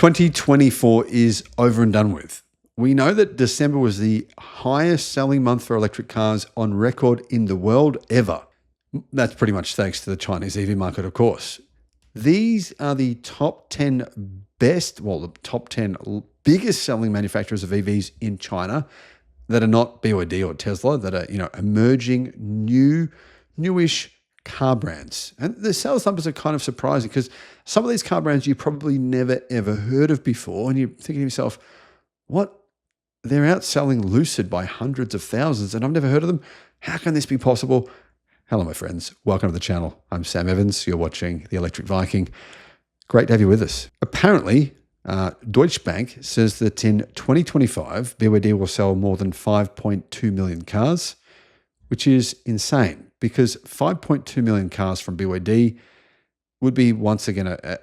2024 is over and done with. We know that December was the highest selling month for electric cars on record in the world ever. That's pretty much thanks to the Chinese EV market, of course. These are the top 10 the top 10 biggest selling manufacturers of EVs in China that are not BYD or Tesla, that are, emerging newish car brands. And the sales numbers are kind of surprising because some of these car brands you probably never ever heard of before, and you're thinking to yourself, what? They're outselling Lucid by hundreds of thousands and I've never heard of them. How can this be possible? Hello, my friends. Welcome to the channel. I'm Sam Evans. You're watching the Electric Viking. Great to have you with us. Apparently, Deutsche Bank says that in 2025, BYD will sell more than 5.2 million cars, which is insane because 5.2 million cars from BYD would be once again an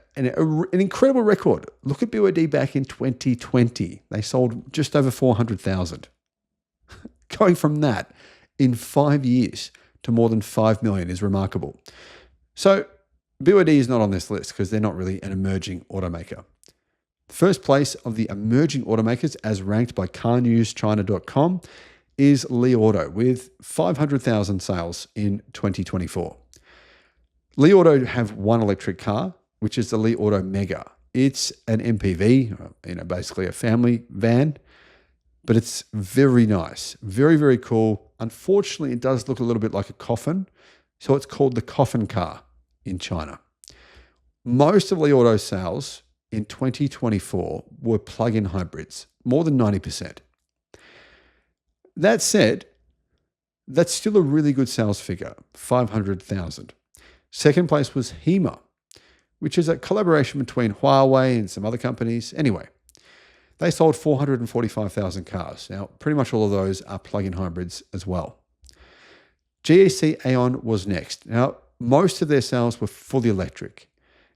incredible record. Look at BYD back in 2020. They sold just over 400,000. Going from that in 5 years to more than 5 million is remarkable. So BYD is not on this list because they're not really an emerging automaker. The first place of the emerging automakers as ranked by carnewschina.com is Li Auto with 500,000 sales in 2024. Li Auto have one electric car, which is the Li Auto Mega. It's an MPV, basically a family van, but it's very nice, very, very cool. Unfortunately, it does look a little bit like a coffin, so it's called the coffin car in China. Most of Li Auto's sales in 2024 were plug-in hybrids, more than 90%. That said, that's still a really good sales figure, 500,000. Second place was Hema, which is a collaboration between Huawei and some other companies. Anyway, they sold 445,000 cars. Now, pretty much all of those are plug-in hybrids as well. GAC Aeon was next. Now, most of their sales were fully electric.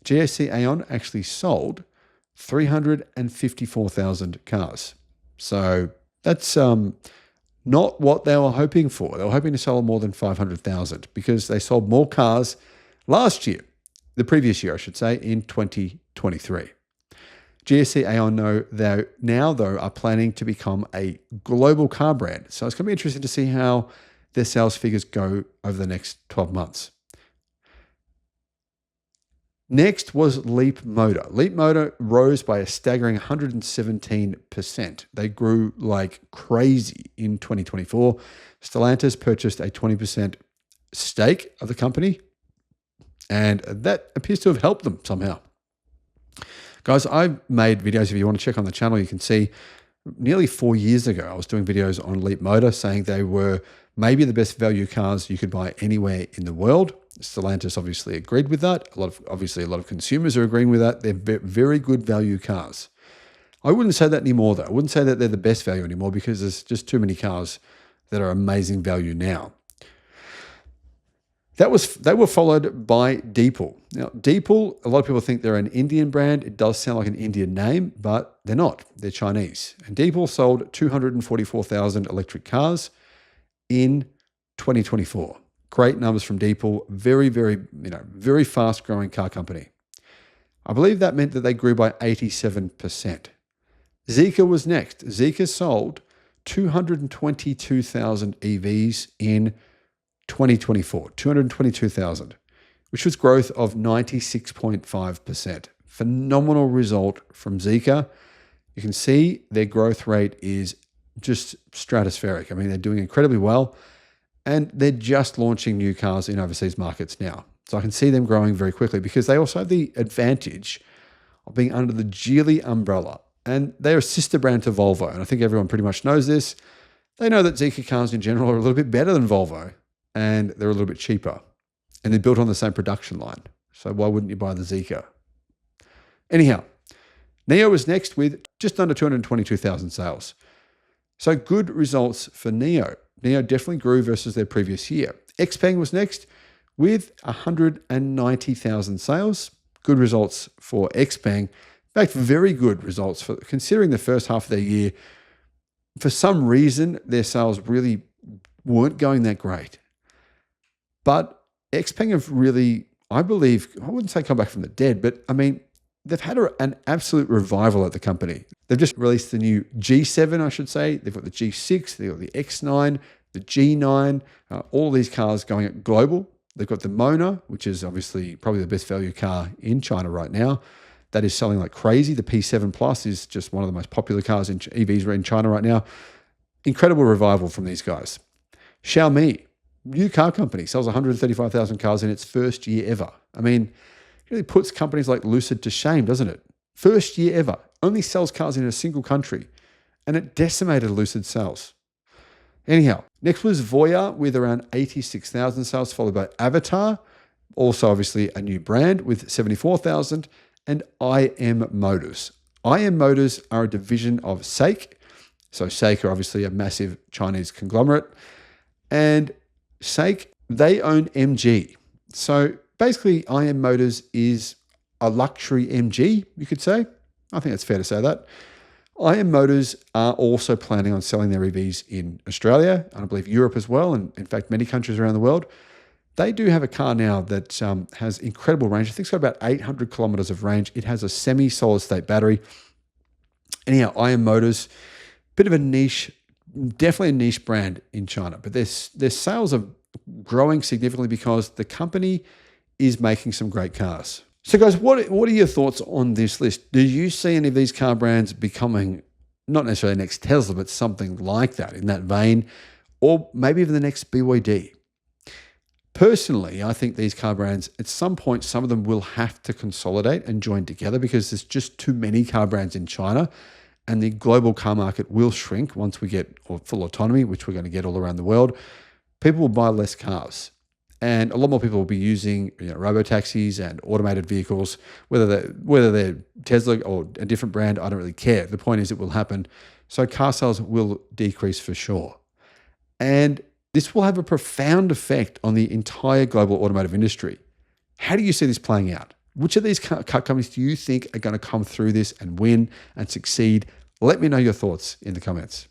GAC Aeon actually sold 354,000 cars. So that's not what they were hoping for. They were hoping to sell more than 500,000 because they sold more cars last year, the previous year, I should say, in 2023. GAC Aeon now are planning to become a global car brand. So it's going to be interesting to see how their sales figures go over the next 12 months. Next was Leap Motor. Leap Motor rose by a staggering 117%. They grew like crazy in 2024. Stellantis purchased a 20% stake of the company, and that appears to have helped them somehow. Guys, I've made videos. If you want to check on the channel, you can see nearly 4 years ago, I was doing videos on Leap Motor saying they were maybe the best value cars you could buy anywhere in the world. Stellantis obviously agreed with that. A lot of consumers are agreeing with that. They're very good value cars. I wouldn't say that anymore, though. I wouldn't say that they're the best value anymore because there's just too many cars that are amazing value now. They were followed by Deepal. Now, Deepal, a lot of people think they're an Indian brand. It does sound like an Indian name, but they're not. They're Chinese. And Deepal sold 244,000 electric cars in 2024. Great numbers from Deepal. Very, very, very fast growing car company. I believe that meant that they grew by 87%. Zeekr was next. Zeekr sold 222,000 EVs in 2024, 222,000, which was growth of 96.5%. Phenomenal result from Zeekr. You can see their growth rate is just stratospheric. I mean, they're doing incredibly well, and they're just launching new cars in overseas markets now. So I can see them growing very quickly because they also have the advantage of being under the Geely umbrella, and they're a sister brand to Volvo. And I think everyone pretty much knows this. They know that Zeekr cars in general are a little bit better than Volvo, and they're a little bit cheaper, and they're built on the same production line. So why wouldn't you buy the Zeekr? Anyhow, NIO was next with just under 222,000 sales. So good results for NIO. NIO definitely grew versus their previous year. Xpeng was next with 190,000 sales. Good results for Xpeng. In fact, very good results for considering the first half of their year. For some reason, their sales really weren't going that great. But Xpeng have really, I believe, I wouldn't say come back from the dead, but I mean, they've had an absolute revival at the company. They've just released the new G7, I should say. They've got the G6, they've got the X9, the G9, all these cars going global. They've got the Mona, which is obviously probably the best value car in China right now. That is selling like crazy. The P7 Plus is just one of the most popular cars in EVs in China right now. Incredible revival from these guys. Xiaomi, new car company, sells 135,000 cars in its first year ever. I mean, it really puts companies like Lucid to shame, doesn't it? First year ever, only sells cars in a single country, and it decimated Lucid sales. Anyhow, next was Voya with around 86,000 sales, followed by Avatar, also obviously a new brand with 74,000, and IM Motors. IM Motors are a division of SAIC. So SAIC are obviously a massive Chinese conglomerate. And SAIC, they own MG. So basically, IM Motors is a luxury MG, you could say. I think it's fair to say that. IM Motors are also planning on selling their EVs in Australia, and I believe Europe as well, and in fact, many countries around the world. They do have a car now that has incredible range. I think it's got about 800 kilometers of range. It has a semi-solid state battery. Anyhow, IM Motors, bit of a niche, definitely a niche brand in China, but their sales are growing significantly because the company is making some great cars. So guys, what are your thoughts on this list? Do you see any of these car brands becoming not necessarily the next Tesla, but something like that in that vein, or maybe even the next BYD? Personally, I think these car brands, at some point, some of them will have to consolidate and join together because there's just too many car brands in China, and the global car market will shrink once we get full autonomy, which we're going to get all around the world. People will buy less cars, and a lot more people will be using robo-taxis and automated vehicles, whether they're Tesla or a different brand, I don't really care. The point is it will happen. So car sales will decrease for sure. And this will have a profound effect on the entire global automotive industry. How do you see this playing out? Which of these car companies do you think are going to come through this and win and succeed? Let me know your thoughts in the comments.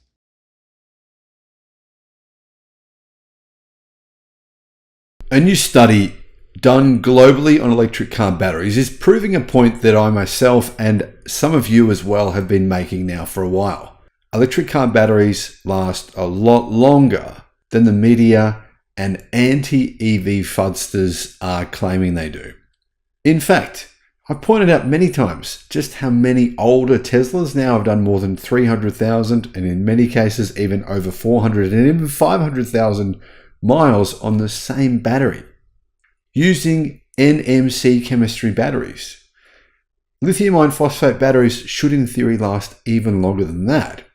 A new study done globally on electric car batteries is proving a point that I myself and some of you as well have been making now for a while. Electric car batteries last a lot longer than the media and anti-EV fudsters are claiming they do. In fact, I've pointed out many times just how many older Teslas now have done more than 300,000 and in many cases even over 400 and even 500,000 miles on the same battery using NMC chemistry batteries. Lithium iron phosphate batteries should in theory last even longer than that.